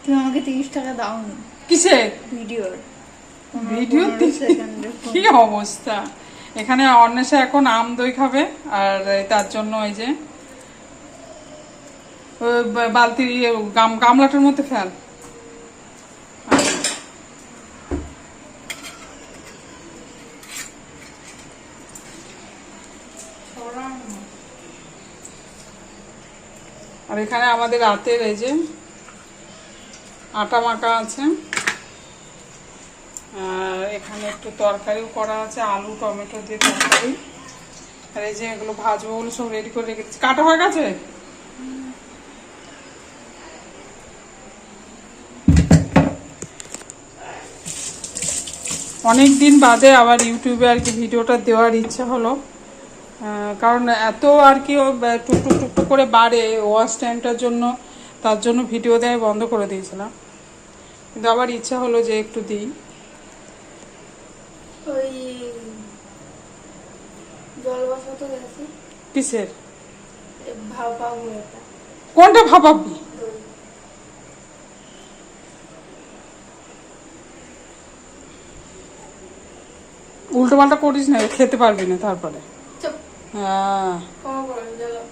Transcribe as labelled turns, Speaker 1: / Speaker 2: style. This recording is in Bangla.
Speaker 1: তুমি আমাকে 30 টাকা দাও না
Speaker 2: কিসে
Speaker 1: ভিডিওর?
Speaker 2: ভিডিও কি অবস্থা। এখানে অন্বেষা এখন আম দই খাবে, আর তার জন্য ওই যে বালতি গামলাটার মধ্যে ফেল। আর এখানে আমাদের রাতের এই যে আটা মাখা আছে, আর এখানে একটু তরকারিও করা আছে, আলু টমেটো দিয়ে তরকারি। আর এই যে এগুলো ভাজবো বলে সব রেডি করে রেখেছি। কাটা হয়ে গেছে? অনেক দিন বাদে আবার ইউটিউবে আর কি ভিডিওটা দেওয়ার ইচ্ছা হলো, কারণ এত আর কি টুকটুক টুকটুক করে বাড়ে ওয়াচ টাইমটার জন্য, তার জন্য ভিডিও দেওয়া বন্ধ করে দিয়েছিলাম। কিন্তু আবার ইচ্ছা হলো যে একটু দিই।
Speaker 1: ওই জল বসাতে গেছে
Speaker 2: কিসের?
Speaker 1: ভাপাবো এটা।
Speaker 2: কোনটা ভাপাবি? উল্টো পাল্টা করিস না, খেতে পারবি না তারপরে।
Speaker 1: চুপ।
Speaker 2: হ্যাঁ
Speaker 1: ক্ষমা করে দিলাম।